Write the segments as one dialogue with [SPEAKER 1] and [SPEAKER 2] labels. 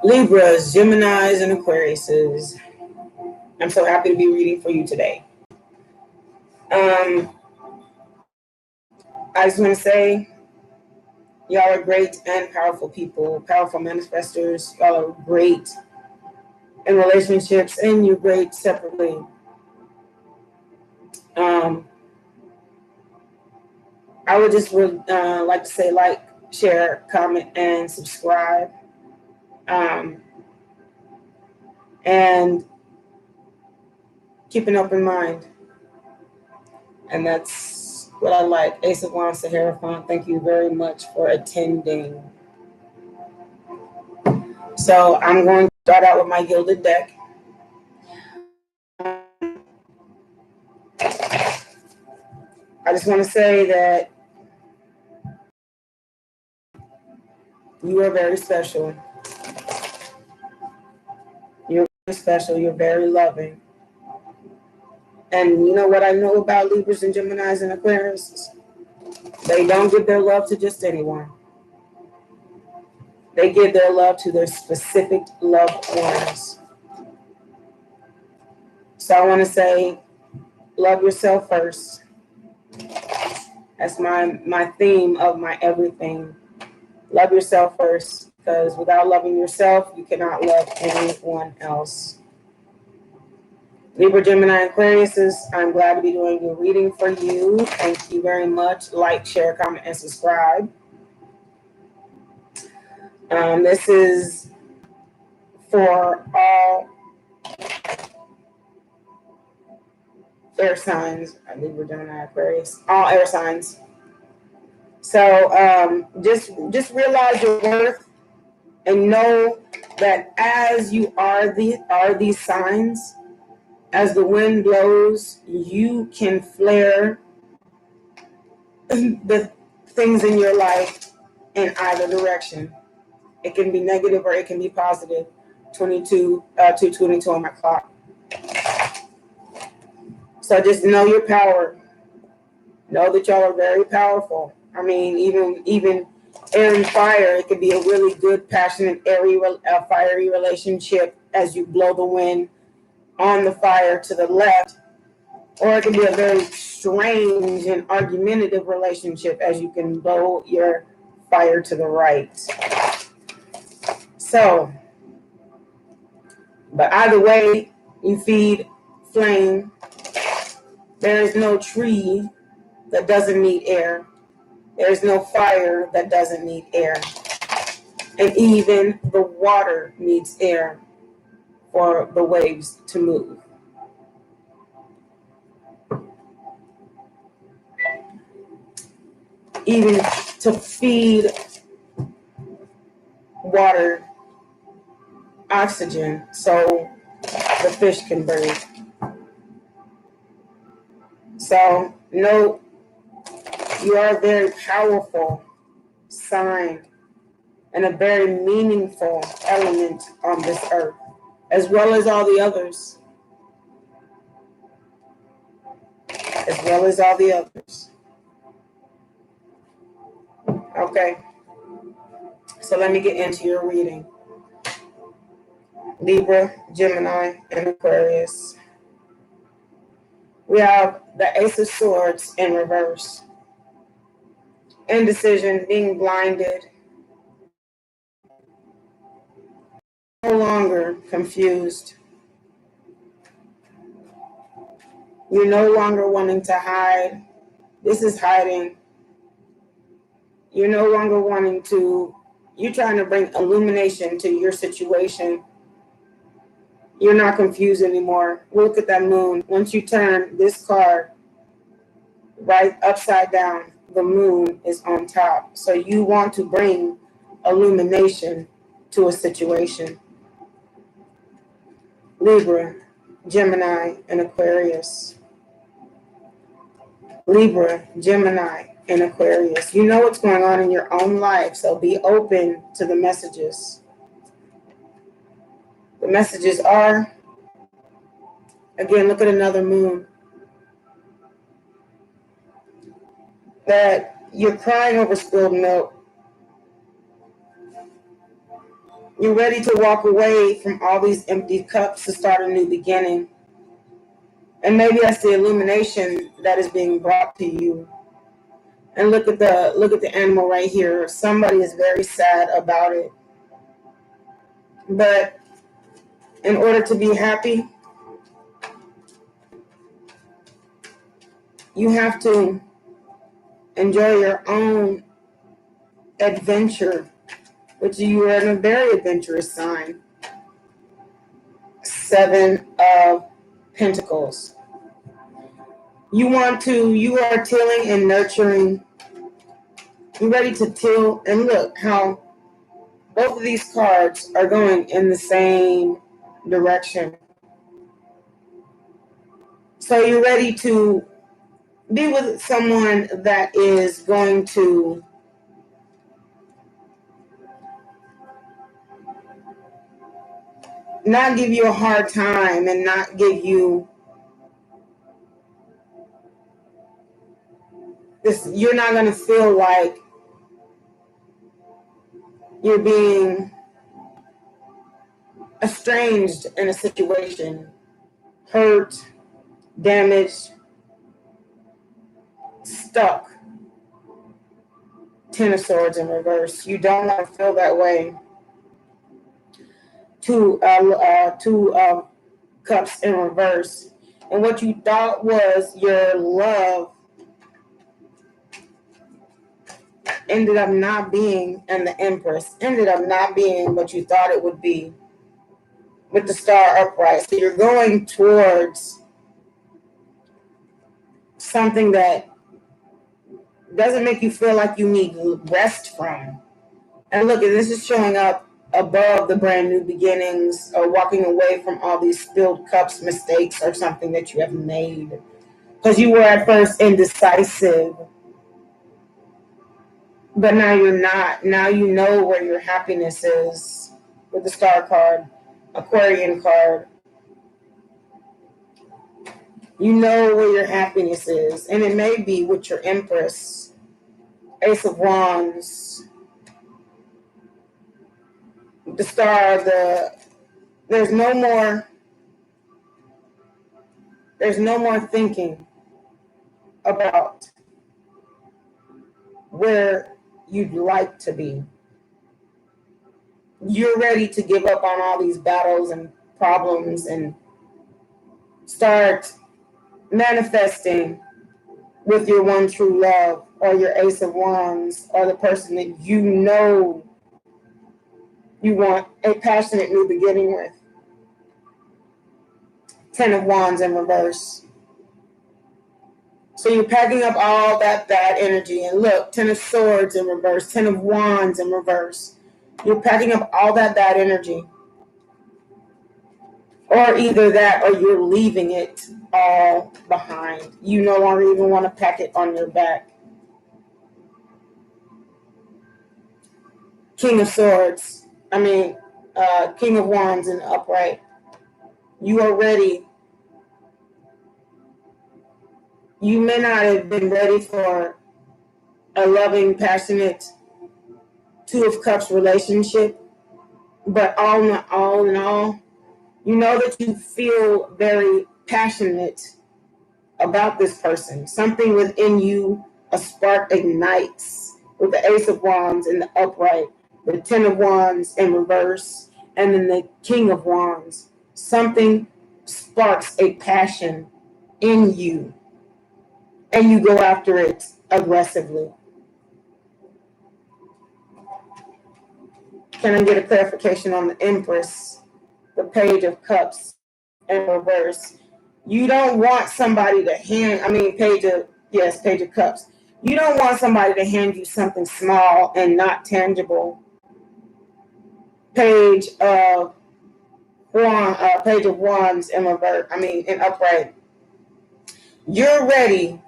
[SPEAKER 1] Libras, Geminis, and Aquariuses. I'm so happy to be reading for you today. I just want to say, y'all are great and powerful people, powerful manifestors. Y'all are great in relationships, and you're great separately. I would just like to say, like, share, comment, and subscribe. And keep an open mind. And that's what I like. Ace of Wands, Sahara, thank you very much for attending. So I'm going to start out with my gilded deck. I just want to say that you are very special. You're very special. You're very loving. And you know what I know about Libras and Geminis and Aquarius? They don't give their love to just anyone. They give their love to their specific loved ones. So I want to say, love yourself first. That's my theme of my everything. Love yourself first, because without loving yourself, you cannot love anyone else. Libra, Gemini, Aquarius, I'm glad to be doing your reading for you. Thank you very much. Like, share, comment, and subscribe. This is for all air signs. Libra, Gemini, Aquarius, all air signs. So just realize your worth and know that as you are these signs, as the wind blows, you can flare the things in your life in either direction. It can be negative or it can be positive. 222 on my clock. So just know your power. Know that y'all are very powerful. I mean, even air and fire, it could be a really good, passionate, airy, fiery relationship as you blow the wind on the fire to the left, or it can be a very strange and argumentative relationship as you can blow your fire to the right. So, but either way, you feed flame. There is no tree that doesn't need air. There is no fire that doesn't need air. And even the water needs air for the waves to move. Even to feed water oxygen so the fish can breathe. So know you are a very powerful sign and a very meaningful element on this earth, as well as all the others. As well as all the others. Okay. So let me get into your reading. Libra, Gemini, and Aquarius. We have the Ace of Swords in reverse. Indecision, being blinded. No longer confused. You're no longer wanting to hide. This is hiding. You're no longer wanting to, you're trying to bring illumination to your situation. You're not confused anymore. Look at that moon. Once you turn this card right upside down, the moon is on top. So you want to bring illumination to a situation. Libra, Gemini, and Aquarius. Libra, Gemini, and Aquarius. You know what's going on in your own life, so be open to the messages. The messages are, again, look at another moon. That you're crying over spilled milk. You're ready to walk away from all these empty cups to start a new beginning. And maybe that's the illumination that is being brought to you. And look at the animal right here. Somebody is very sad about it. But in order to be happy, you have to enjoy your own adventure, which you are in a very adventurous sign. 7 of Pentacles. You are tilling and nurturing. You're ready to till, and look how both of these cards are going in the same direction. So you're ready to be with someone that is going to not give you a hard time and not give you this. You're not going to feel like you're being estranged in a situation, hurt, damaged, stuck. 10 of Swords in reverse. You don't want to feel that way. 2 Cups in reverse. And what you thought was your love ended up not being, and the Empress ended up not being what you thought it would be with the Star upright. So you're going towards something that doesn't make you feel like you need rest from. And look, this is showing up above the brand new beginnings, or walking away from all these spilled cups, mistakes, or something that you have made. Because you were at first indecisive, but now you're not. Now you know where your happiness is with the Star card, Aquarian card. You know where your happiness is, and it may be with your Empress, Ace of Wands, the Star. There's no more thinking about where you'd like to be. You're ready to give up on all these battles and problems and start manifesting with your one true love, or your Ace of Wands, or the person that you know you want a passionate new beginning with. 10 of Wands in reverse. So you're packing up all that bad energy. And look, 10 of Swords in reverse, 10 of Wands in reverse. You're packing up all that bad energy. Or either that, or you're leaving it all behind. You no longer even want to pack it on your back. King of Swords. King of Wands in upright. You are ready. You may not have been ready for a loving, passionate 2 of Cups relationship, but all in all, you know that you feel very passionate about this person. Something within you, a spark ignites with the Ace of Wands in the upright, the 10 of Wands in reverse, and then the King of Wands. Something sparks a passion in you, and you go after it aggressively. Can I get a clarification on the Empress, the Page of Cups in reverse? You don't want somebody to Page of Cups. You don't want somebody to hand you something small and not tangible. Page of Wands in reverse. In upright. You're ready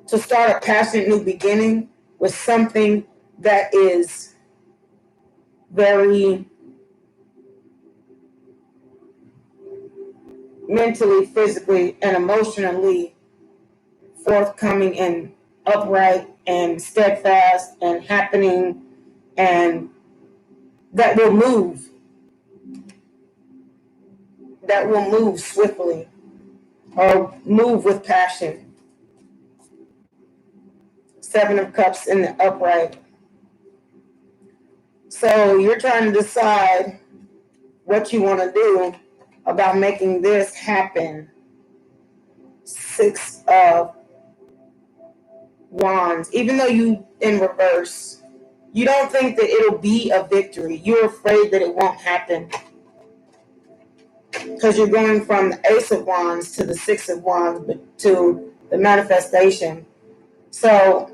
[SPEAKER 1] to start a passionate new beginning with something that is very mentally, physically, and emotionally forthcoming and upright and steadfast and happening, and that will move. that will move swiftly or move with passion. Seven of Cups in the upright. So you're trying to decide what you want to do about making this happen. Six of Wands. Even though you in reverse, you don't think that it'll be a victory. You're afraid that it won't happen. Because you're going from the Ace of Wands to the Six of Wands to the manifestation. So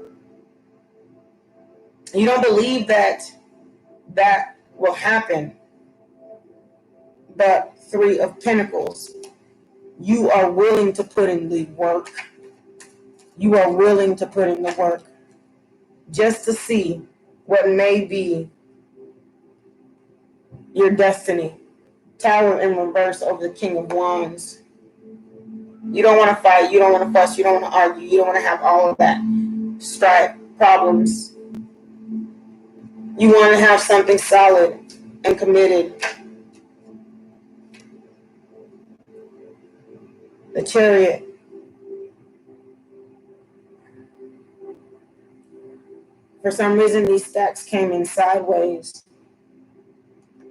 [SPEAKER 1] you don't believe that that will happen. But Three of Pentacles. You are willing to put in the work. You are willing to put in the work just to see what may be your destiny. Tower in reverse over the King of Wands. You don't want to fight. You don't want to fuss. You don't want to argue. You don't want to have all of that strife, problems. You want to have something solid and committed. The Chariot. For some reason, these stacks came in sideways,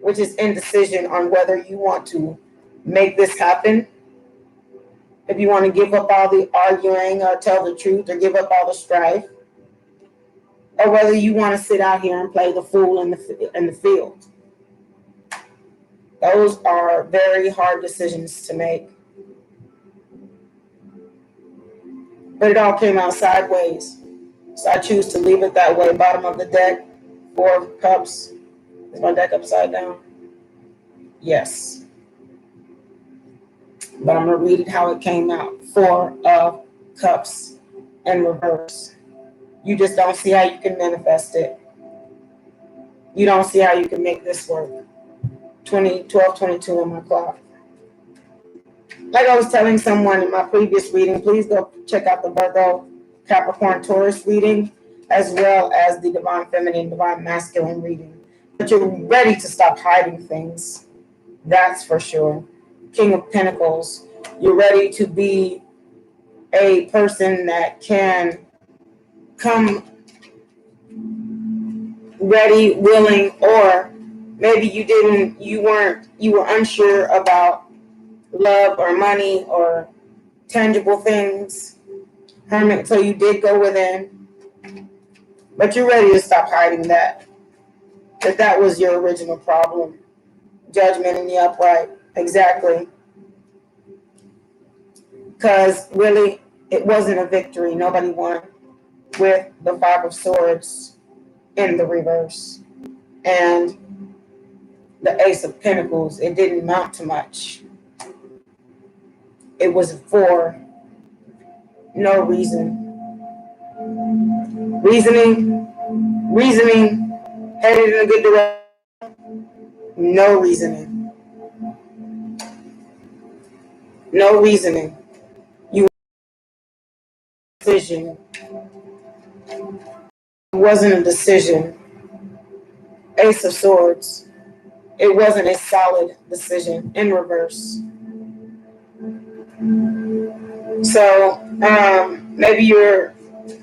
[SPEAKER 1] which is indecision on whether you want to make this happen. If you want to give up all the arguing or tell the truth or give up all the strife, or whether you want to sit out here and play the fool in the field. Those are very hard decisions to make. But it all came out sideways. So I choose to leave it that way. Bottom of the deck, Four of Cups. Is my deck upside down? Yes. But I'm going to read it how it came out. Four of Cups in reverse. You just don't see how you can manifest it. You don't see how you can make this work. 12:22 on my clock. Like I was telling someone in my previous reading, please go check out the Virgo, Capricorn, Taurus reading, as well as the Divine Feminine, Divine Masculine reading. But you're ready to stop hiding things. That's for sure. King of Pentacles. You're ready to be a person that can come ready, willing, or maybe you were unsure about love or money or tangible things. Hermit, so you did go within. But you're ready to stop hiding that was your original problem. Judgment in the upright. Exactly. Because really, it wasn't a victory. Nobody won with the Five of Swords in the reverse. And the Ace of Pentacles, it didn't amount to much. It was for no reason. Reasoning, headed in a good direction. No reasoning. No reasoning. You decision. It wasn't a decision. Ace of Swords. It wasn't a solid decision in reverse. So maybe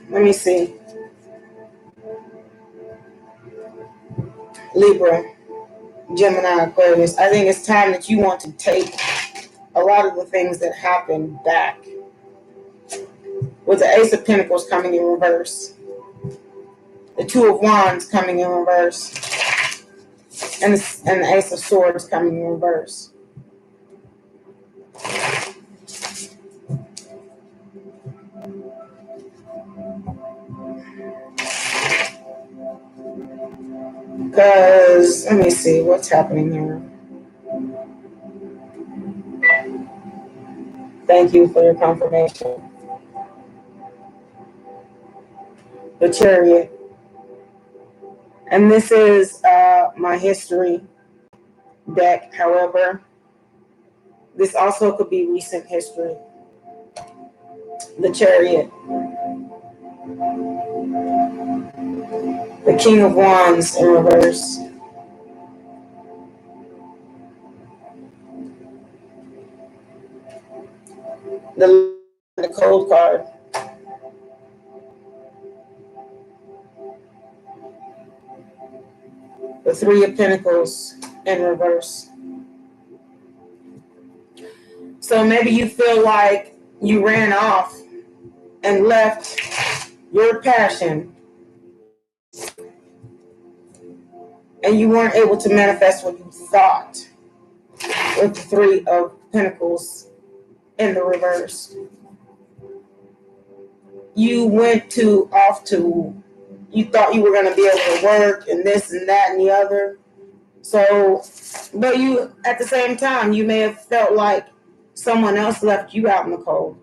[SPEAKER 1] let me see. Libra, Gemini, Aquarius. I think it's time that you want to take a lot of the things that happened back. With the Ace of Pentacles coming in reverse. The Two of Wands coming in reverse. And the Ace of Swords coming in reverse. Because, let me see, what's happening here? Thank you for your confirmation. The Chariot. And this is my history deck. However, this also could be recent history. The Chariot. The King of Wands in reverse. the cold card. The Three of Pentacles in reverse. So maybe you feel like you ran off and left your passion and you weren't able to manifest what you thought with the Three of Pentacles in the reverse. You went off to, you thought you were going to be able to work and this and that and the other. So, but you, at the same time, you may have felt like someone else left you out in the cold.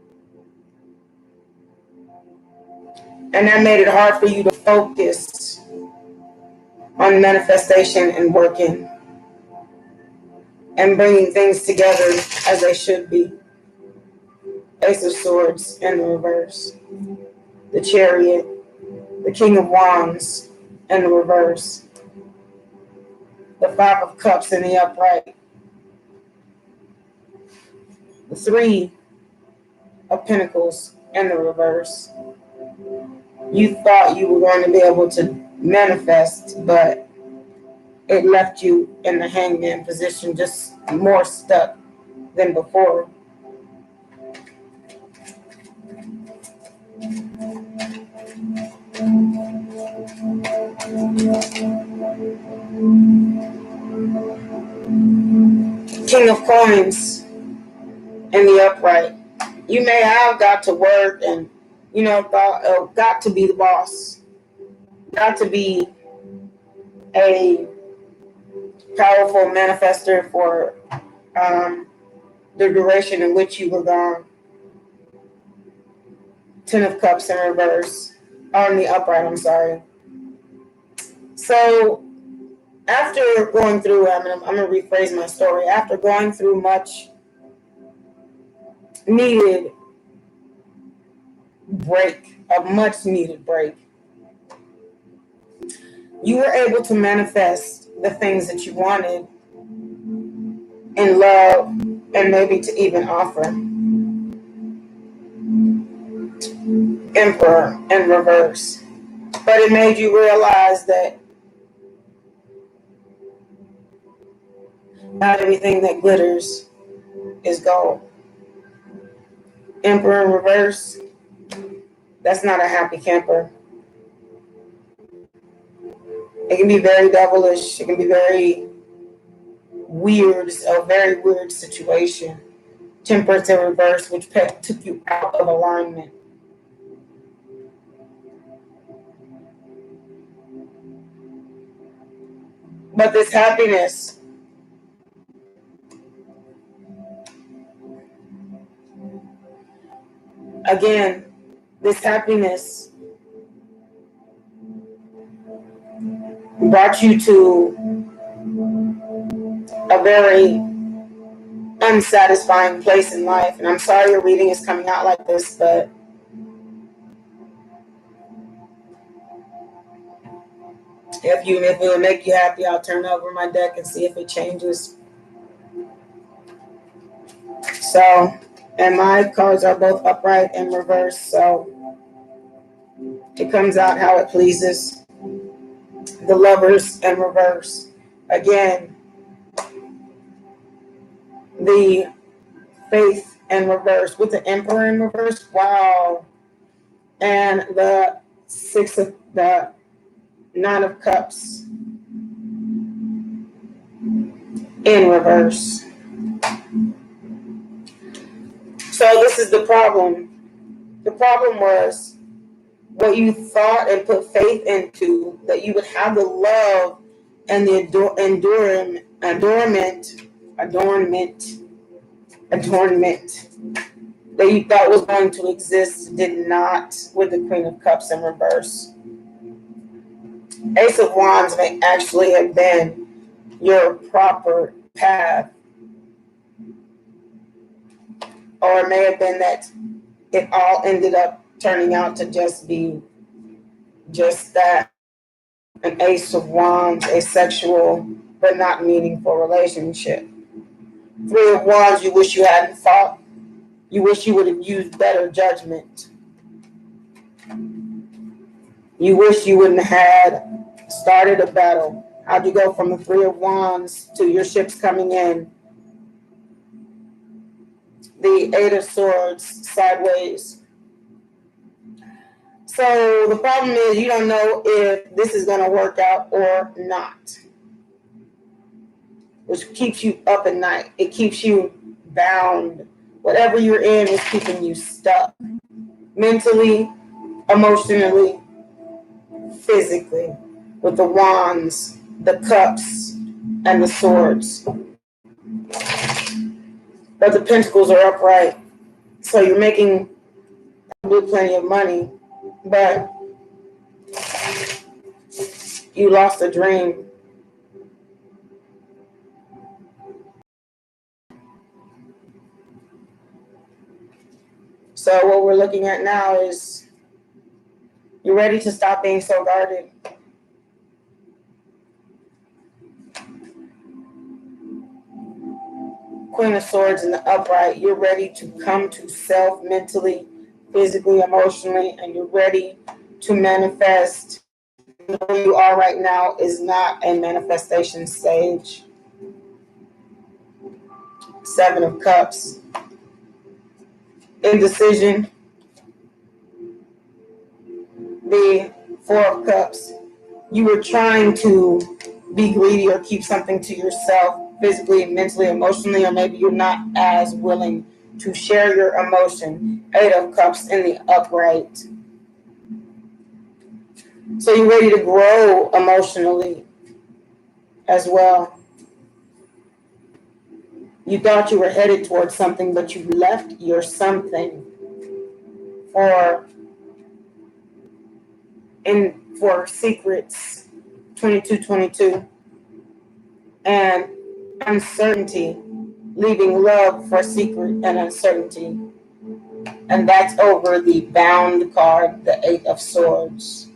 [SPEAKER 1] And that made it hard for you to focus on manifestation and working and bringing things together as they should be. Ace of Swords in the reverse. The Chariot. The King of Wands in the reverse. The Five of Cups in the upright. The Three of Pentacles in the reverse. You thought you were going to be able to manifest, but it left you in the hangman position, just more stuck than before. King of Coins in the upright. You may have got to work and, thought, got to be the boss, got to be a powerful manifester for the duration in which you were gone. Ten of Cups in reverse, on the upright, I'm sorry. So after going through, I'm going to rephrase my story. After going through much needed break, a much needed break, you were able to manifest the things that you wanted in love and maybe to even offer. Emperor in reverse. But it made you realize that not everything that glitters is gold. Emperor in reverse, that's not a happy camper. It can be very devilish. It can be very weird, a very weird situation. Temperance in reverse, which took you out of alignment. But this happiness, again, this happiness brought you to a very unsatisfying place in life. And I'm sorry your reading is coming out like this, but if it will make you happy, I'll turn over my deck and see if it changes. So, and my cards are both upright and reverse, so it comes out how it pleases. The Lovers in reverse. Again, the Faith in reverse with the Emperor in reverse. Wow. And the Nine of Cups in reverse. So this is the problem. The problem was what you thought and put faith into, that you would have the love and the adornment that you thought was going to exist did not, with the Queen of Cups in reverse. Ace of Wands may actually have been your proper path, or it may have been that it all ended up turning out to just be just that, an Ace of Wands, a sexual but not meaningful relationship. Three of Wands, you wish you hadn't fought. You wish you would have used better judgment. You wish you wouldn't have had started a battle. How'd you go from the Three of Wands to your ships coming in? The Eight of Swords sideways. So the problem is you don't know if this is going to work out or not, which keeps you up at night. It keeps you bound. Whatever you're in is keeping you stuck mentally, emotionally, physically, with the wands, the cups, and the swords. But the pentacles are upright. So you're making plenty of money, but you lost a dream. So what we're looking at now is you're ready to stop being so guarded. Queen of Swords in the upright. You're ready to come to self mentally, physically, emotionally, and you're ready to manifest. Where you are right now is not a manifestation stage. Seven of Cups. Indecision. The Four of Cups. You were trying to be greedy or keep something to yourself, physically, mentally, emotionally, or maybe you're not as willing to share your emotion. Eight of Cups in the upright. So you're ready to grow emotionally as well. You thought you were headed towards something, but you left your something for secrets, 2222, and uncertainty, leaving love for secret and uncertainty. And that's over the bound card, the Eight of Swords.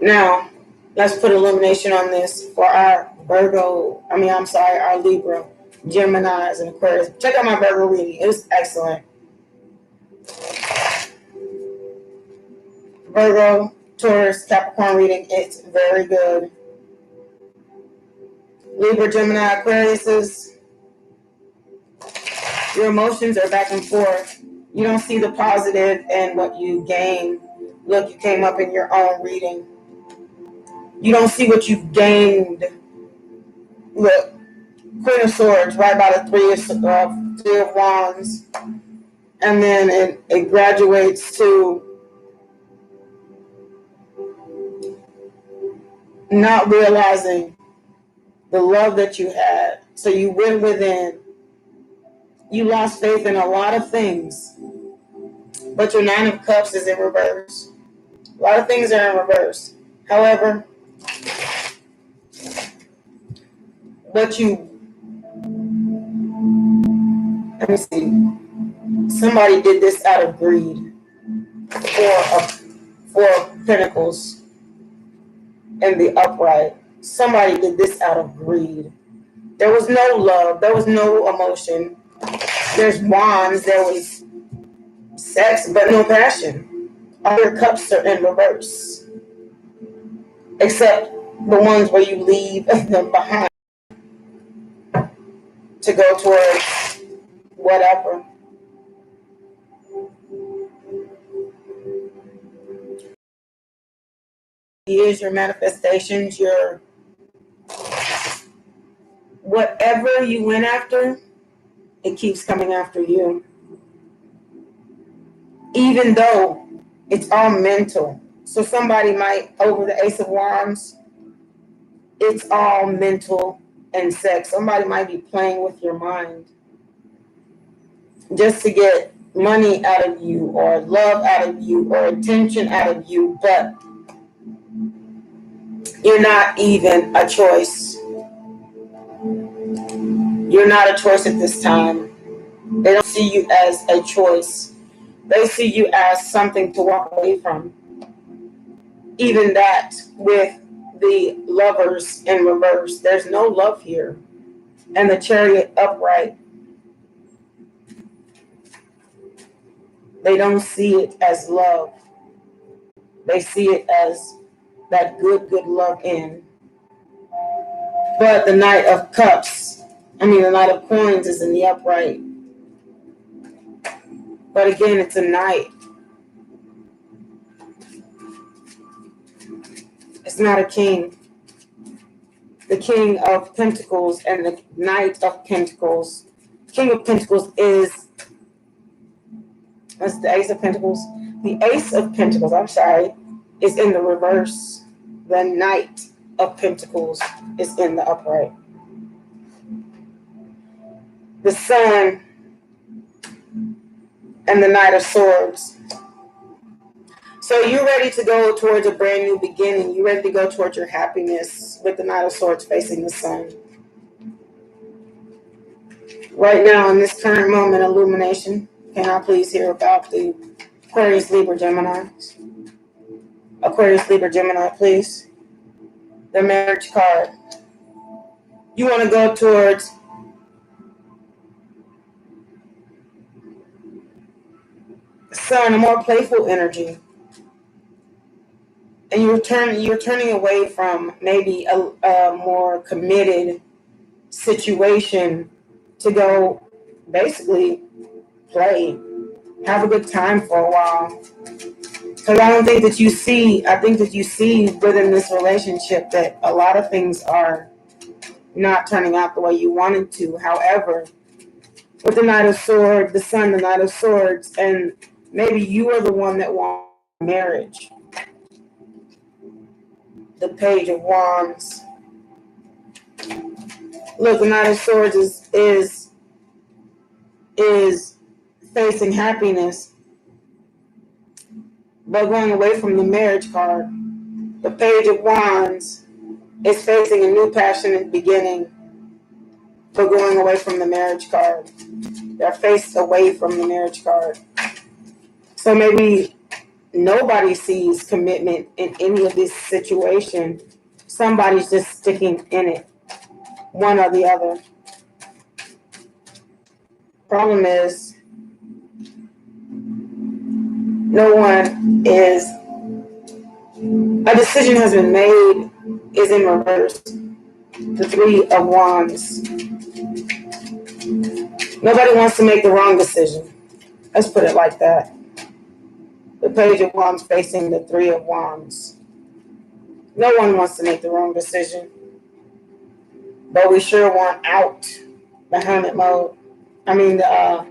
[SPEAKER 1] Now, let's put illumination on this for our our Libra, Geminis, and Aquarius. Check out my Virgo reading. It was excellent. Virgo, Taurus, Capricorn reading. It's very good. Libra, Gemini, Aquarius. Your emotions are back and forth. You don't see the positive in what you gain. Look, you came up in your own reading. You don't see what you've gained. Look, Queen of Swords, right by the Three of Wands. And then it graduates to not realizing the love that you had. So you went within. You lost faith in a lot of things. But your Nine of Cups is in reverse. A lot of things are in reverse. However, let me see. Somebody did this out of greed. Four of Pentacles in the upright. Somebody did this out of greed. There was no love. There was no emotion. There's wands. There was sex, but no passion. All your cups are in reverse. Except the ones where you leave them behind to go towards whatever. Is your manifestations, your whatever you went after, it keeps coming after you. Even though it's all mental. So somebody might, over the Ace of Wands, it's all mental and sex. Somebody might be playing with your mind just to get money out of you or love out of you or attention out of you, but you're not even a choice. You're not a choice at this time. They don't see you as a choice. They see you as something to walk away from. Even that with the Lovers in reverse. There's no love here. And the Chariot upright. They don't see it as love. They see it as that good love in. But the Knight of Cups, the Knight of Coins is in the upright. But again, it's a knight. It's not a king. The King of Pentacles and the Knight of Pentacles. King of Pentacles that's the Ace of Pentacles. The Ace of Pentacles, is in the reverse. The Knight of Pentacles is in the upright. The Sun and the Knight of Swords. So you're ready to go towards a brand new beginning. You're ready to go towards your happiness with the Knight of Swords facing the Sun. Right now, in this current moment, illumination, can I please hear about the Aquarius, Libra, Gemini? Aquarius, Libra, Gemini, please. The marriage card. You want to go towards Sun, a more playful energy. And you're turning away from maybe a more committed situation to go basically play, have a good time for a while. Because I think that you see within this relationship that a lot of things are not turning out the way you wanted to. However, with the Knight of Swords, the Sun, the Knight of Swords, and maybe you are the one that wants marriage. The Page of Wands. Look, the Knight of Swords is facing happiness, but going away from the marriage card. The Page of Wands is facing a new passionate beginning, but going away from the marriage card. They're faced away from the marriage card. So maybe nobody sees commitment in any of this situation. Somebody's just sticking in it, one or the other. Problem is, a decision has been made, is in reverse. The Three of Wands. Nobody wants to make the wrong decision. Let's put it like that. The Page of Wands facing the Three of Wands. No one wants to make the wrong decision. But we sure want out the Hermit mode. The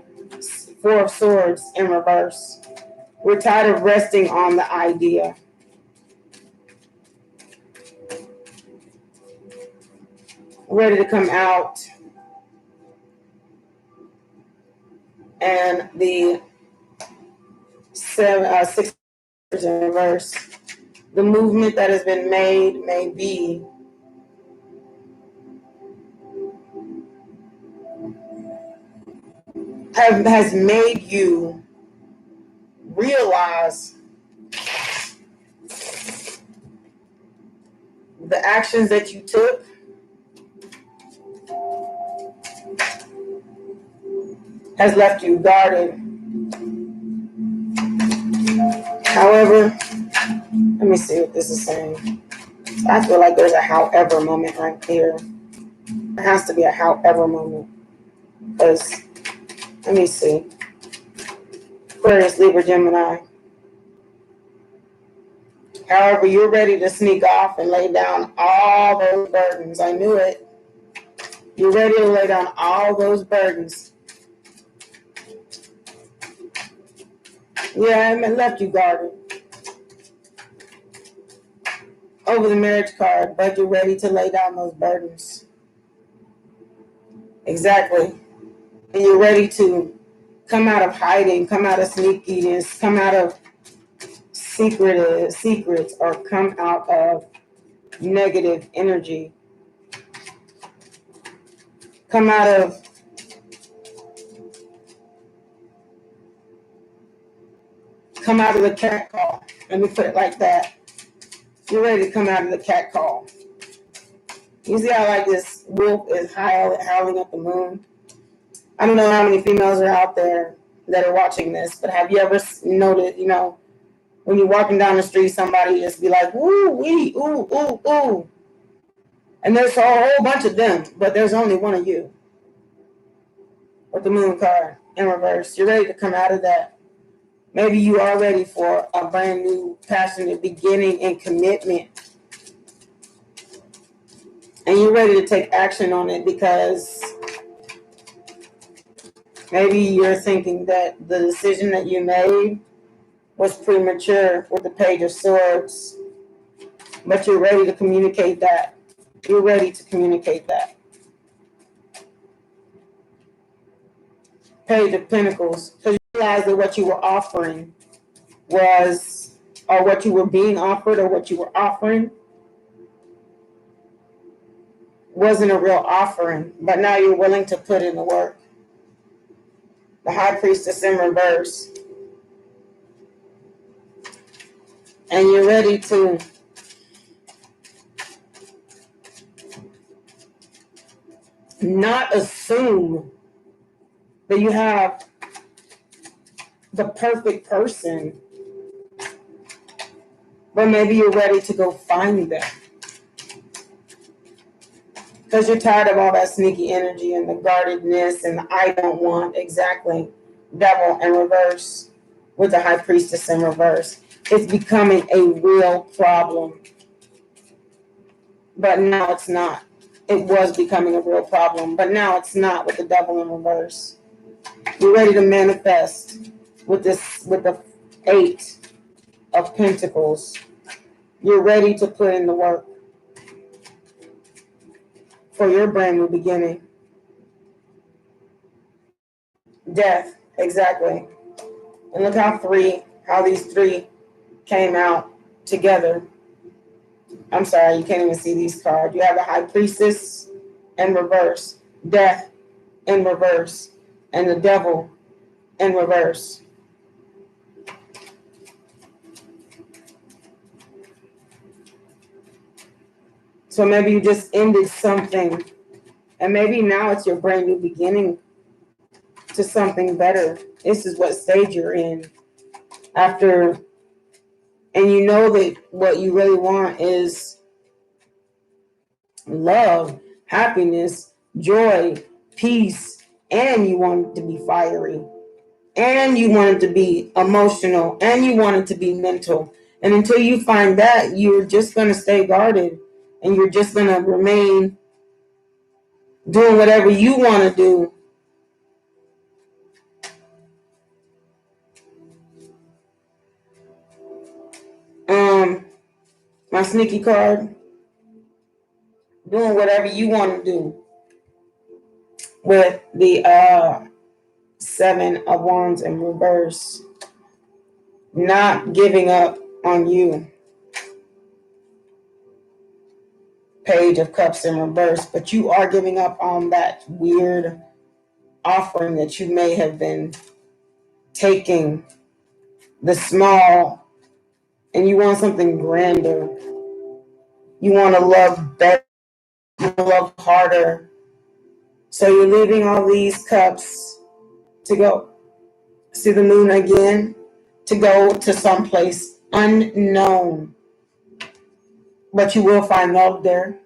[SPEAKER 1] Four of Swords in reverse. We're tired of resting on the idea. Ready to come out. And the Six in reverse. The movement that has been made has made you realize the actions that you took has left you guarded. However, let me see what this is saying. I feel like there's a however moment right here. There has to be a however moment. Because, let me see. Aquarius, Libra, Gemini. However, you're ready to sneak off and lay down all those burdens. I knew it. You're ready to lay down all those burdens. Yeah, I left you guarded over the marriage card, but you're ready to lay down those burdens. Exactly. And you're ready to come out of hiding, come out of sneakiness, come out of secrets, or come out of negative energy. Come out of the cat call. Let me put it like that. You're ready to come out of the cat call. You see how like this wolf is howling at the moon? I don't know how many females are out there that are watching this, but have you ever noticed, when you're walking down the street, somebody just be like, woo, wee, ooh, ooh, ooh. And there's a whole bunch of them, but there's only one of you. With the moon card in reverse. You're ready to come out of that. Maybe you are ready for a brand new, passionate beginning and commitment. And you're ready to take action on it because maybe you're thinking that the decision that you made was premature with the Page of Swords. But you're ready to communicate that. You're ready to communicate that. Page of Pentacles. Because you realize that what you were offering was, or what you were being offered, or what you were offering wasn't a real offering, but now you're willing to put in the work. The High Priestess in reverse. And you're ready to not assume that you have the perfect person, but maybe you're ready to go find them. Because you're tired of all that sneaky energy and the guardedness and the I don't want. Exactly. Devil in reverse with the High Priestess in reverse. It's becoming a real problem. But now it's not. It was becoming a real problem, but now it's not with the Devil in reverse. You're ready to manifest with the 8 of Pentacles. You're ready to put in the work for your brand new beginning. Death, exactly. And look how these three came out together. I'm sorry, you can't even see these cards. You have the High Priestess in reverse, Death in reverse, and the Devil in reverse. So maybe you just ended something, and maybe now it's your brand new beginning to something better. This is what stage you're in after, and you know that what you really want is love, happiness, joy, peace, and you want it to be fiery, and you want it to be emotional, and you want it to be mental. And until you find that, you're just going to stay guarded, and you're just going to remain doing whatever you want to do. My sneaky card, doing whatever you want to do with the 7 of Wands in reverse, not giving up on you. Page of Cups in reverse, but you are giving up on that weird offering that you may have been taking, the small, and you want something grander. You want to love better, you want to love harder. So you're leaving all these cups to go see the moon again, to go to someplace unknown. But you will find love there.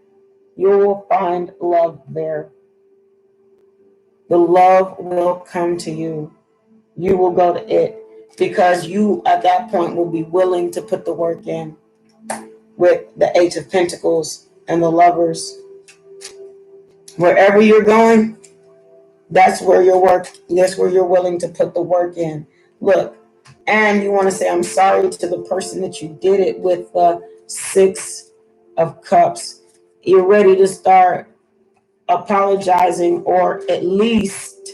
[SPEAKER 1] You will find love there. The love will come to you. You will go to it because you at that point will be willing to put the work in with the 8 of Pentacles and the Lovers. Wherever you're going, that's where you're willing to put the work in. Look, and you want to say, I'm sorry to the person that you did it with the 6 of Cups. You're ready to start apologizing, or at least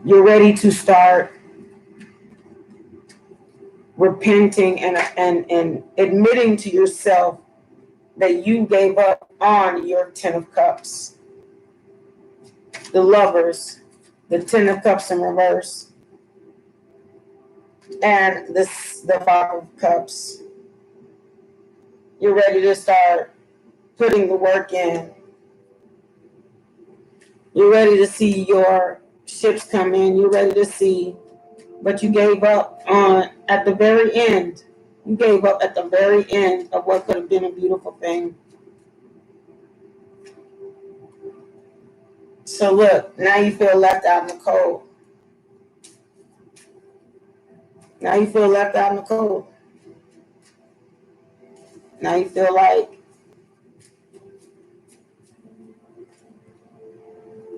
[SPEAKER 1] you're ready to start repenting and admitting to yourself that you gave up on your 10 of Cups. The Lovers, the 10 of Cups in reverse, and the 5 of Cups. You're ready to start putting the work in. You're ready to see your ships come in. You're ready to see but you gave up on at the very end. You gave up at the very end of what could have been a beautiful thing. So look, now you feel left out in the cold. Now you feel left out in the cold. Now you feel like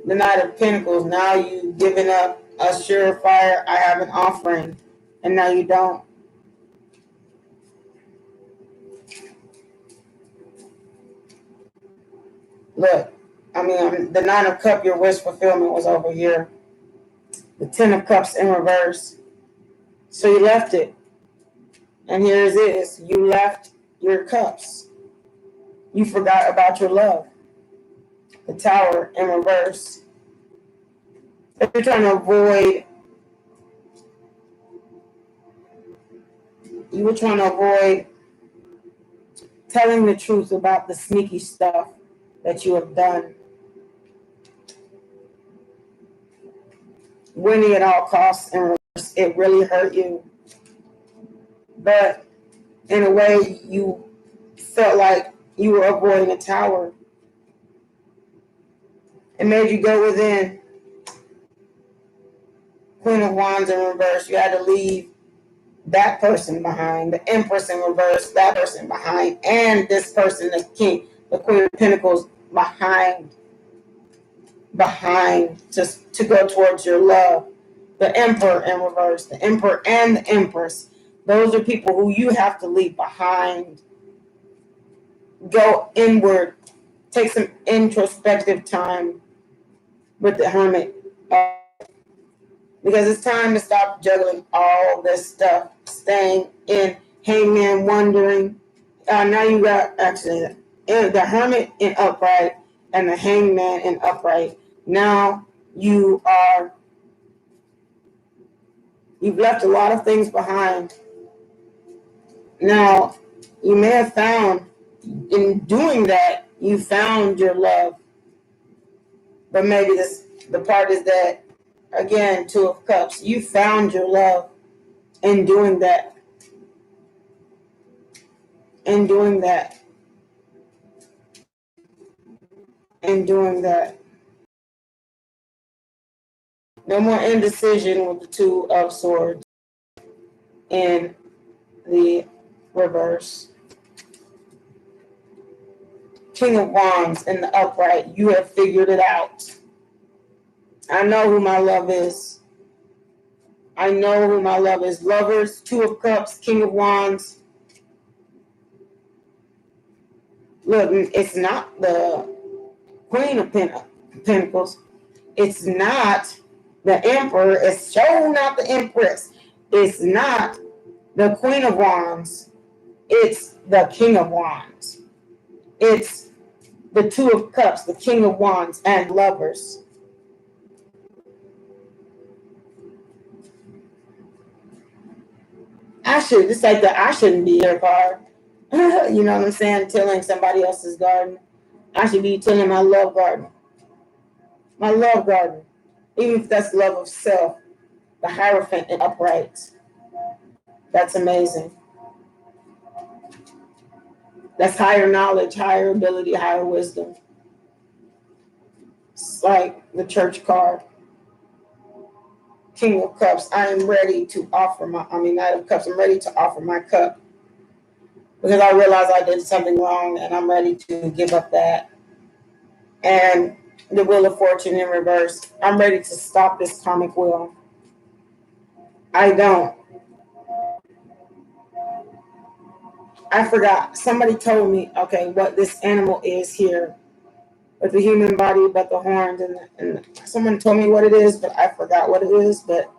[SPEAKER 1] the Knight of Pentacles. Now you've given up a surefire, I have an offering, and now you don't. Look, I mean, the Nine of Cups, your wish fulfillment was over here. The Ten of Cups in reverse. So you left it. And here it is. You left your cups. You forgot about your love. The Tower in reverse. If you're trying to avoid, you were trying to avoid telling the truth about the sneaky stuff that you have done. Winning at all costs in reverse. It really hurt you. But in a way, you felt like you were avoiding a tower. It made you go within. Queen of Wands in reverse. You had to leave that person behind. The Empress in reverse. That person behind. And this person, the King, the Queen of Pentacles, behind to go towards your love. The Emperor in reverse. The Emperor and the Empress. Those are people who you have to leave behind. Go inward. Take some introspective time with the Hermit. Because it's time to stop juggling all this stuff. Staying in Hangman, wondering. Now you got actually the Hermit in upright and the Hangman in upright. Now you've left a lot of things behind. Now you may have found, in doing that, you found your love. But maybe the part is that, again, Two of Cups, you found your love in doing that. In doing that. In doing that. No more indecision with the Two of Swords in the reverse. King of Wands in the upright. You have figured it out. I know who my love is. I know who my love is. Lovers, Two of Cups, King of Wands. Look, it's not the Queen of Pentacles. It's not the Emperor. It's sure not the Empress. It's not the Queen of Wands. It's the King of Wands. It's the Two of Cups, the King of Wands, and Lovers. It's like I shouldn't be your card. You know what I'm saying? Tilling somebody else's garden. I should be tilling my love garden. My love garden. Even if that's love of self. The Hierophant and upright. That's amazing. That's higher knowledge, higher ability, higher wisdom. It's like the Church card. King of Cups. I am ready to offer Knight of Cups. I'm ready to offer my cup. Because I realize I did something wrong and I'm ready to give up that. And the Wheel of Fortune in reverse. I'm ready to stop this karmic wheel. I don't. I forgot. Somebody told me, okay, what this animal is here with the human body, but the horns. And someone told me what it is, but I forgot what it is. But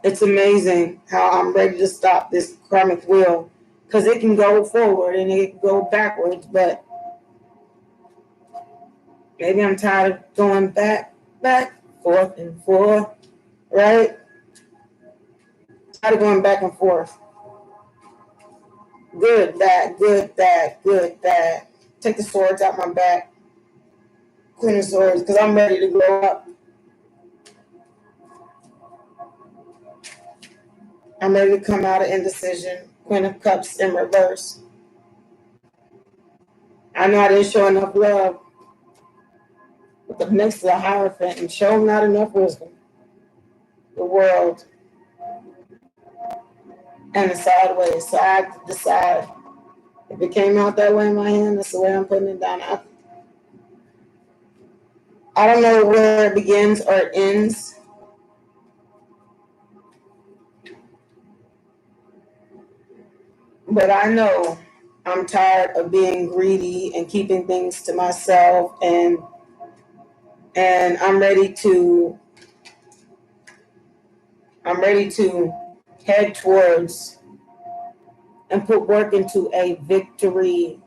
[SPEAKER 1] it's amazing how I'm ready to stop this karmic wheel. Because it can go forward and it can go backwards, but maybe I'm tired of going back, forth, and forth, right? Tired of going back and forth. Good, bad, good, bad, good, bad. Take the swords out my back. Queen of Swords, because I'm ready to grow up. I'm ready to come out of indecision. Queen of Cups in reverse. I know I didn't show enough love with the next to the Hierophant and show not enough wisdom. The World and the Sideways. So I have to decide. If it came out that way in my hand, that's the way I'm putting it down. I don't know where it begins or it ends. But I know I'm tired of being greedy and keeping things to myself, and I'm ready to head towards and put work into a victory,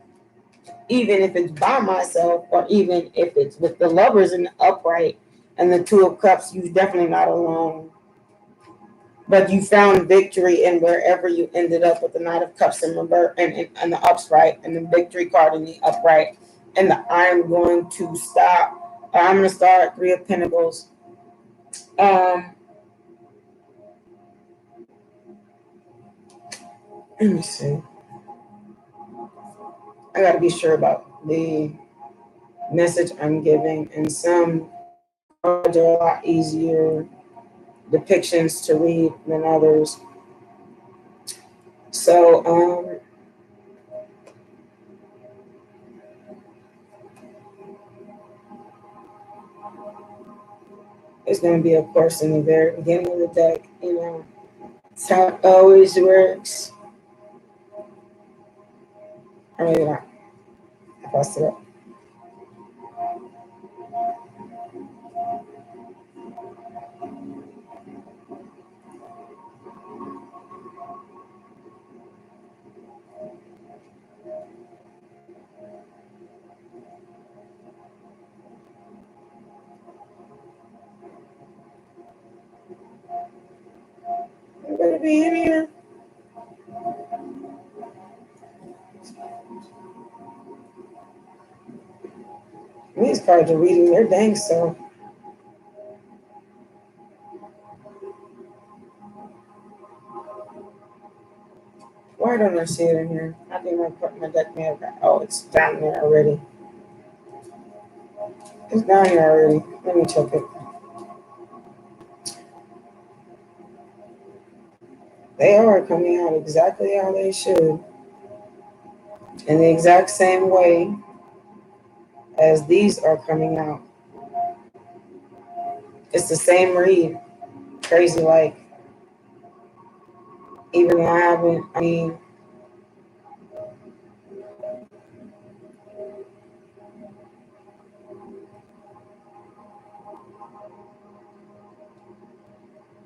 [SPEAKER 1] even if it's by myself or even if it's with the Lovers in the upright and the Two of Cups. You're definitely not alone. But you found victory in wherever you ended up with the Knight of Cups in reverse and the upright and the victory card in the upright. And the I'm going to stop. I'm going to start Three of Pentacles. Let me see. I got to be sure about the message I'm giving. And some cards are a lot easier depictions to read than others. So, it's going to be, of course, in the very beginning of the deck. You know, it's how it always works. Or maybe not. I passed it up. I'm going to be in here. These cards are reading their dang self. Why don't I see it in here? I think my deck may have got. Oh, it's down there already. It's down here already. Let me check it. They are coming out exactly how they should. In the exact same way as these are coming out. It's the same read. Crazy like. Even though I haven't, I mean,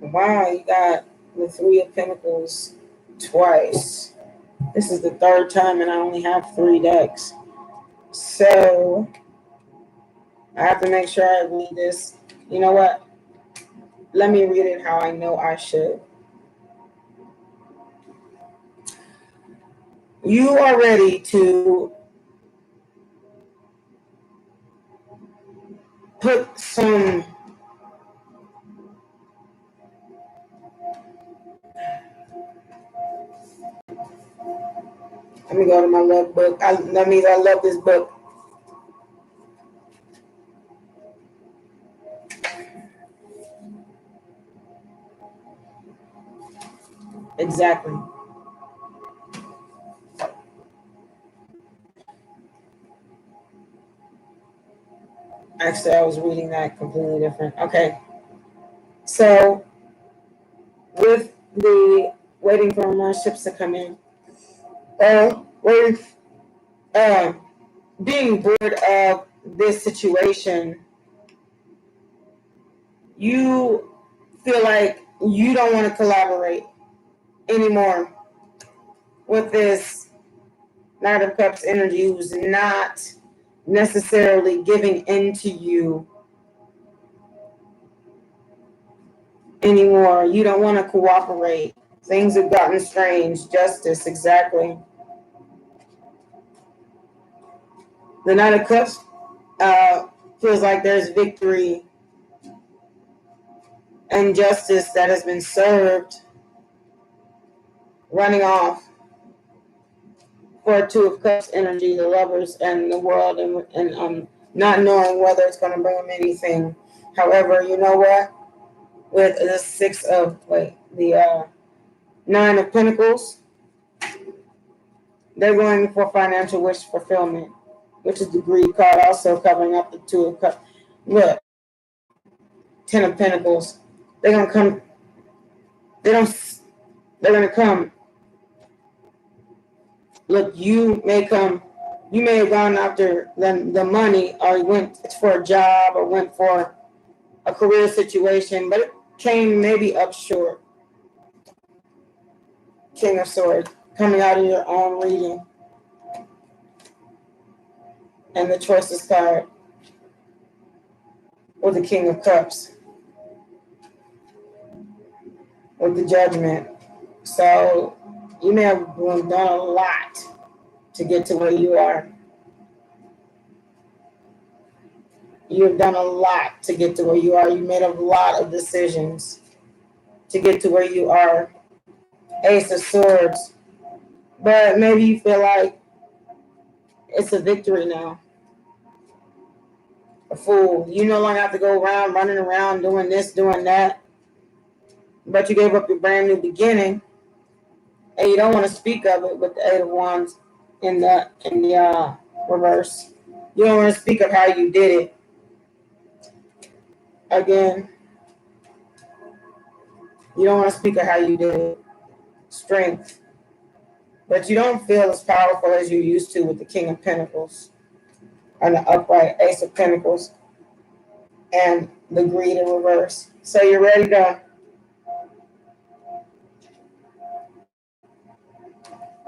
[SPEAKER 1] wow, you got the Three of Pentacles twice. This is the third time and I only have 3 decks. So I have to make sure I read this. You know what? Let me read it how I know I should. You are ready to put some let me go to my love book. That means I love this book. Exactly. Actually, I was reading that completely different. Okay. So, with the waiting for more ships to come in, waiting, being bored of this situation, you feel like you don't want to collaborate anymore with this Knight of Cups energy who's not necessarily giving into you anymore. You don't want to cooperate. Things have gotten strange. Justice, exactly. The Knight of Cups feels like there's victory and justice that has been served. running off for Two of Cups energy, the lovers and the world, and not knowing whether it's going to bring them anything. However, you know what? With the Nine of Pentacles, they're going for financial wish fulfillment, which is the greed card, also covering up the Two of Cups. Look, Ten of Pentacles. They're gonna come. They don't. They're gonna come. Look, you may come. You may have gone after the money, or went for a job, or went for a career situation, but it came maybe up short. King of Swords coming out of your own reading, and the Choices card with the King of Cups with the Judgment. So you may have done a lot to get to where you are. You've done a lot to get to where you are. You made a lot of decisions to get to where you are. Ace of Swords. But maybe you feel like it's a victory now. A Fool. You no longer have to go around running around doing this, doing that. But you gave up your brand new beginning, and you don't want to speak of it with the Eight of Wands in the reverse. You don't want to speak of how you did it. Again, you don't want to speak of how you did it. Strength. But you don't feel as powerful as you used to with the King of Pentacles and the upright Ace of Pentacles and the greed in reverse. So you're ready to.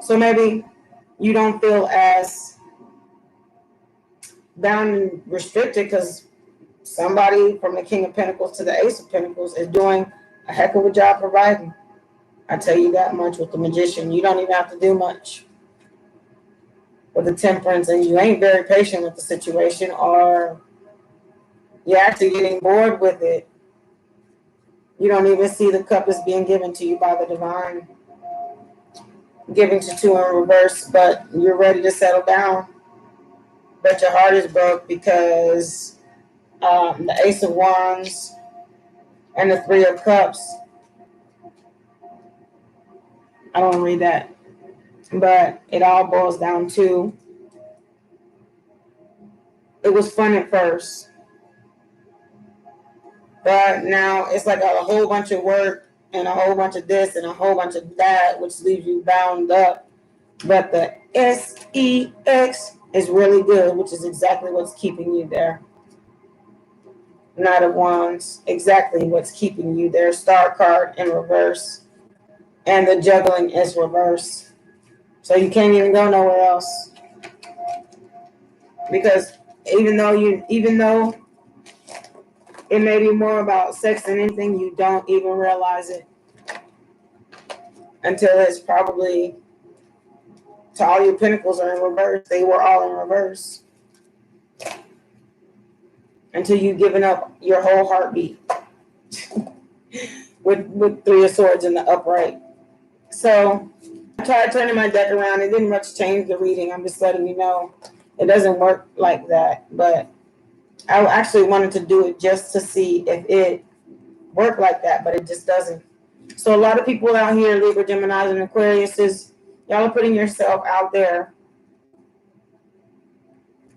[SPEAKER 1] So maybe you don't feel as bound and restricted because somebody from the King of Pentacles to the Ace of Pentacles is doing a heck of a job providing. I tell you that much with the Magician. You don't even have to do much. With the Temperance, and you ain't very patient with the situation, or you're actually getting bored with it. You don't even see the cup as being given to you by the divine. Giving to two in reverse, but you're ready to settle down. But your heart is broke because the Ace of Wands and the Three of Cups. I don't read that. But it all boils down to it was fun at first. But now it's like a whole bunch of work and a whole bunch of this and a whole bunch of that, which leaves you bound up. But the SEX is really good, which is exactly what's keeping you there. Knight of Wands, exactly what's keeping you there. Star card in reverse. And the juggling is reverse. So you can't even go nowhere else. Because even though it may be more about sex than anything, you don't even realize it until it's probably to all your pentacles are in reverse. They were all in reverse. Until you've given up your whole heartbeat with Three of Swords in the upright. So I tried turning my deck around. It didn't much change the reading. I'm just letting you know it doesn't work like that. But I actually wanted to do it just to see if it worked like that, but it just doesn't. So a lot of people out here, Libra, Gemini, and Aquarius, y'all are putting yourself out there.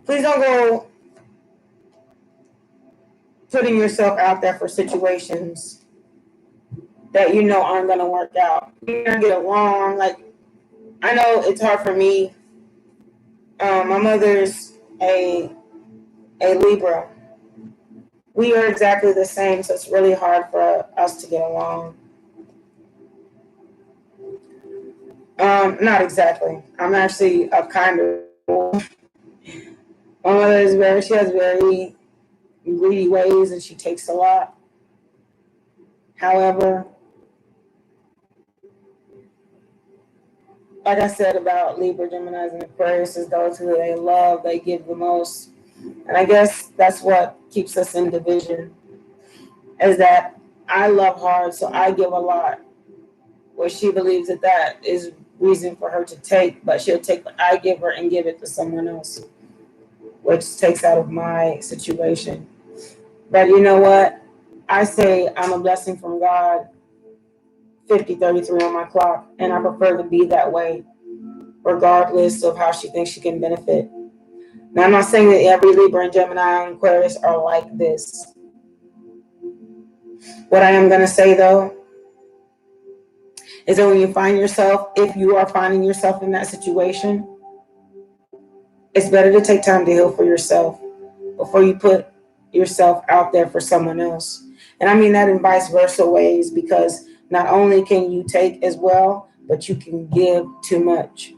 [SPEAKER 1] Please don't go putting yourself out there for situations that you know aren't going to work out. You're going to get along. Like, I know it's hard for me. My mother's a Libra. We are exactly the same, so it's really hard for us to get along. Not exactly. I'm actually a kind of. My mother she has very greedy ways and she takes a lot. However, like I said about Libra, Gemini, and Aquarius, is those who they love, they give the most. And I guess that's what keeps us in division, is that I love hard, so I give a lot. where she believes that is reason for her to take, but she'll take what I give her and give it to someone else, which takes out of my situation. But you know what? I say I'm a blessing from God, 50:33 on my clock, and I prefer to be that way, regardless of how she thinks she can benefit. Now, I'm not saying that every Libra and Gemini and Aquarius are like this. What I am going to say, though, is that when you find yourself, if you are finding yourself in that situation, it's better to take time to heal for yourself before you put yourself out there for someone else. And I mean that in vice versa ways, because not only can you take as well, but you can give too much.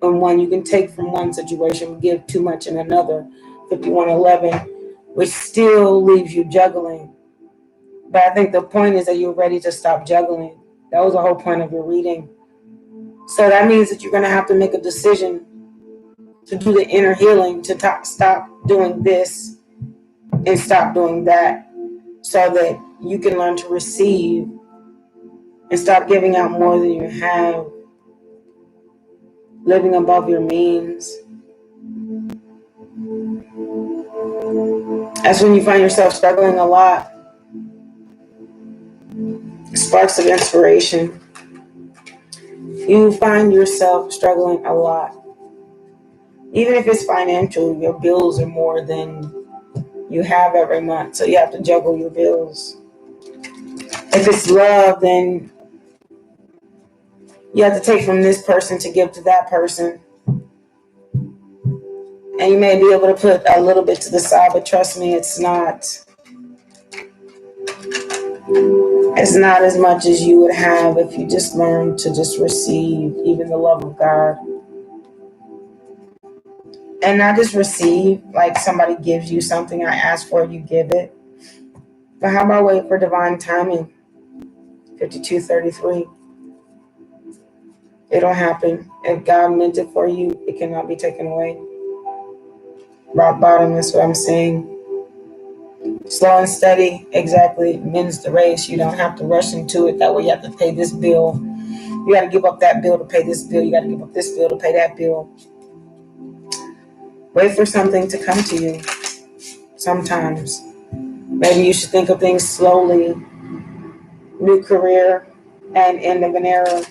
[SPEAKER 1] In one, you can take from one situation, give too much in another, 5111, which still leaves you juggling. But I think the point is that you're ready to stop juggling. That was the whole point of your reading. So that means that you're going to have to make a decision to do the inner healing, to stop doing this and stop doing that, so that you can learn to receive and stop giving out more than you have, living above your means. That's when you find yourself struggling a lot. Sparks of inspiration. You find yourself struggling a lot. Even if it's financial, your bills are more than you have every month, so you have to juggle your bills. If it's love, then you have to take from this person to give to that person. And you may be able to put a little bit to the side, but trust me, it's not as much as you would have if you just learn to just receive even the love of God. And not just receive, like somebody gives you something, I ask for it, you give it. But how about wait for divine timing? 52:33. It'll happen. If God meant it for you, it cannot be taken away. Rock bottom is what I'm saying. Slow and steady, exactly, wins the race. You don't have to rush into it. That way you have to pay this bill. You got to give up that bill to pay this bill. You got to give up this bill to pay that bill. Wait for something to come to you. Sometimes. Maybe you should think of things slowly. New career and end of an era.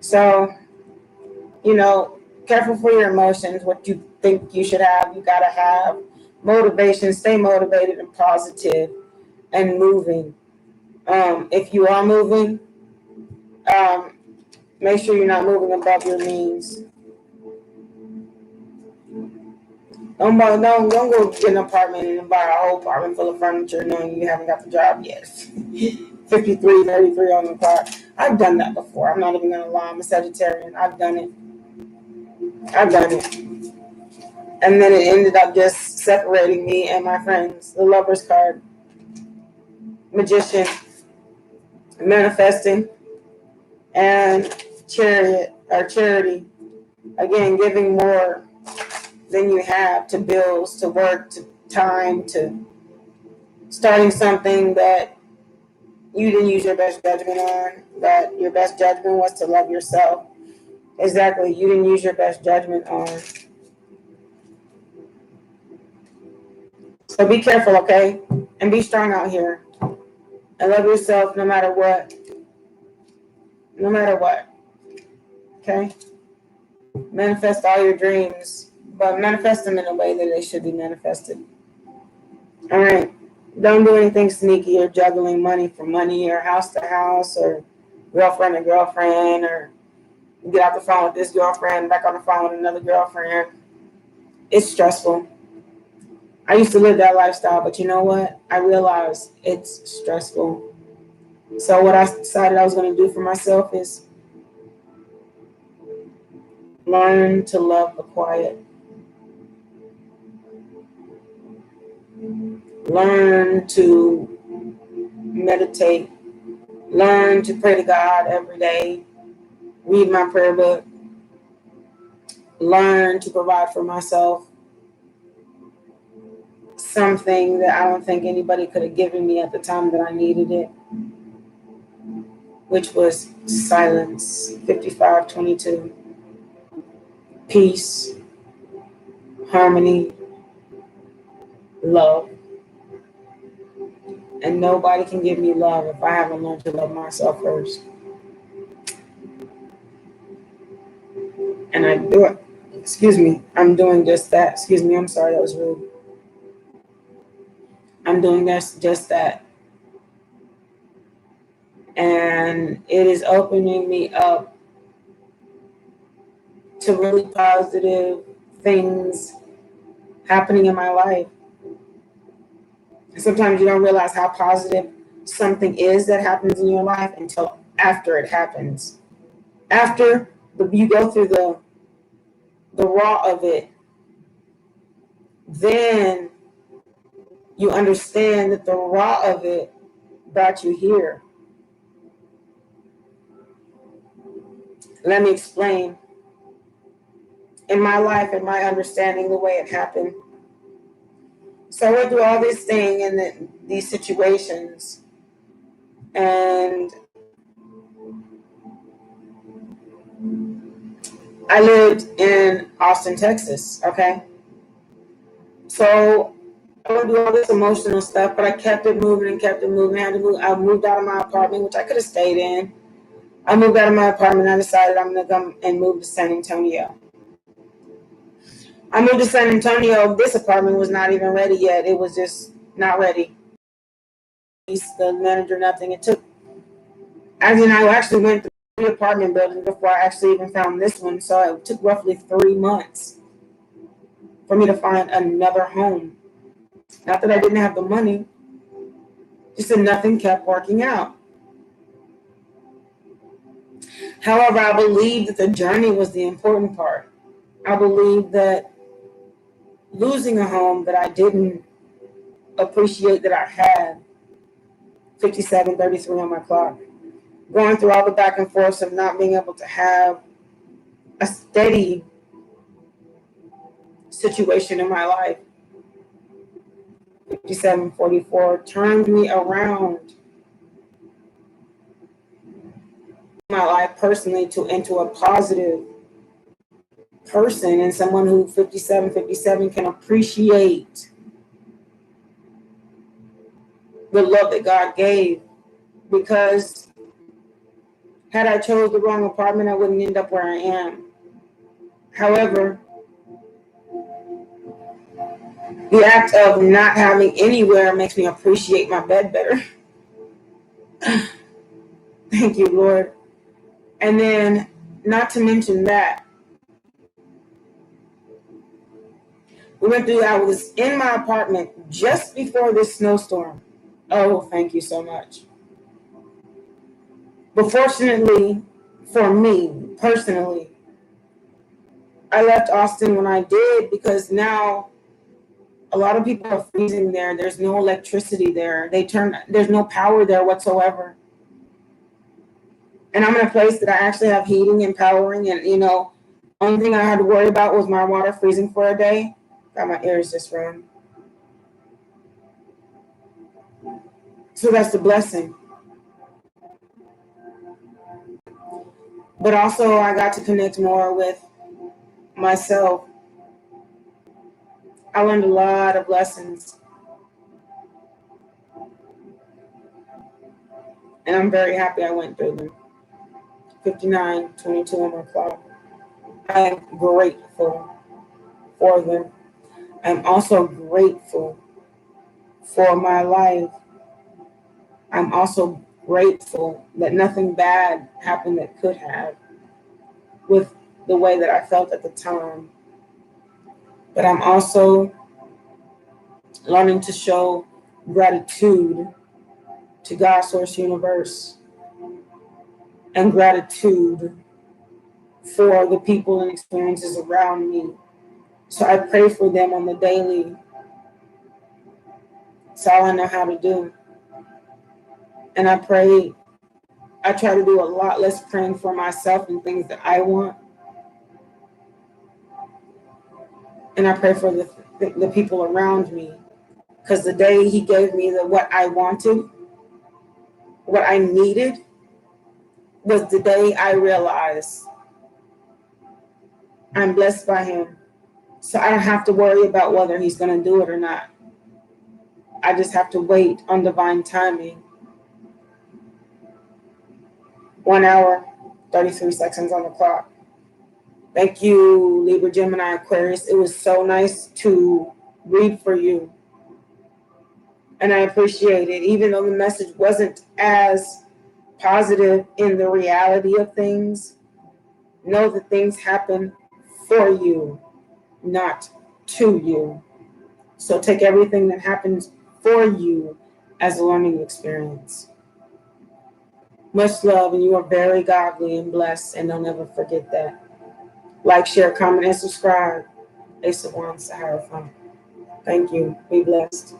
[SPEAKER 1] So, careful for your emotions. What you think you should have, you got to have. Motivation, stay motivated and positive and moving. If you are moving, make sure you're not moving above your means. Don't go get an apartment and buy a whole apartment full of furniture knowing you haven't got the job yet. 53:33 on the clock. I've done that before. I'm not even going to lie. I'm a Sagittarian. I've done it. And then it ended up just separating me and my friends. The Lover's card. Magician. Manifesting. And Chariot or Charity. Again, giving more than you have to bills, to work, to time, to starting something that you didn't use your best judgment on, that your best judgment was to love yourself. Exactly, you didn't use your best judgment on. So be careful, okay? And be strong out here. And love yourself no matter what. No matter what. Okay? Manifest all your dreams, but manifest them in a way that they should be manifested. All right? Don't do anything sneaky or juggling money for money or house to house or girlfriend to girlfriend, or get off the phone with this girlfriend, back on the phone with another girlfriend. It's stressful. I used to live that lifestyle, but you know what? I realized it's stressful. So what I decided I was going to do for myself is learn to love the quiet. Learn to meditate. Learn to pray to God every day. Read my prayer book. Learn to provide for myself. Something that I don't think anybody could have given me at the time that I needed it. which was silence, 5522. Peace, harmony, love. And nobody can give me love if I haven't learned to love myself first. And I do it. Excuse me. I'm doing just that. Excuse me. I'm sorry. That was rude. I'm doing just that. And it is opening me up to really positive things happening in my life. And sometimes you don't realize how positive something is that happens in your life until after it happens. After you go through the raw of it, then you understand that the raw of it brought you here. Let me explain. In my life and my understanding the way it happened. So I went through all this thing and these situations, and I lived in Austin, Texas, okay? So I went through all this emotional stuff, but I kept it moving and kept it moving. I moved out of my apartment, which I could have stayed in. I moved out of my apartment. I decided I'm going to come and move to San Antonio. I moved to San Antonio. This apartment was not even ready yet. It was just not ready. The manager, nothing. It took, I actually went through 3 apartment buildings before I actually even found this one. So it took roughly 3 months for me to find another home. Not that I didn't have the money, just that nothing kept working out. However, I believe that the journey was the important part. I believe that losing a home that I didn't appreciate that I had, 57:33 on my clock, going through all the back and forth of not being able to have a steady situation in my life, 57:44, turned me around my life personally into a positive person and someone who 57 can appreciate the love that God gave. Because had I chose the wrong apartment, I wouldn't end up where I am. However, the act of not having anywhere makes me appreciate my bed better. Thank you, Lord. And then, not to mention that, I was in my apartment just before this snowstorm. Oh, thank you so much. But fortunately, for me, personally, I left Austin when I did because now a lot of people are freezing there. There's no electricity there. There's no power there whatsoever. And I'm in a place that I actually have heating and powering, and only thing I had to worry about was my water freezing for a day. Got my ears just run. So that's the blessing. But also I got to connect more with myself. I learned a lot of lessons. And I'm very happy I went through them. 59:22 on my clock. I am grateful for them. I'm also grateful for my life. I'm also grateful that nothing bad happened that could have with the way that I felt at the time. But I'm also learning to show gratitude to God, Source, Universe, and gratitude for the people and experiences around me. So I pray for them on the daily. It's all I know how to do. And I try to do a lot less praying for myself and things that I want. And I pray for the people around me. Because the day he gave me what I wanted, what I needed, was the day I realized I'm blessed by him. So I don't have to worry about whether he's going to do it or not. I just have to wait on divine timing. 1 hour, 33 seconds on the clock. Thank you, Libra, Gemini, Aquarius. It was so nice to read for you. And I appreciate it, even though the message wasn't as positive in the reality of things. Know that things happen for you, not to you. So take everything that happens for you as a learning experience. Much love, and you are very godly and blessed, and don't ever forget that. Like, share, comment, and subscribe. Ace of Wands, Sahara Fun. Thank you. Be blessed.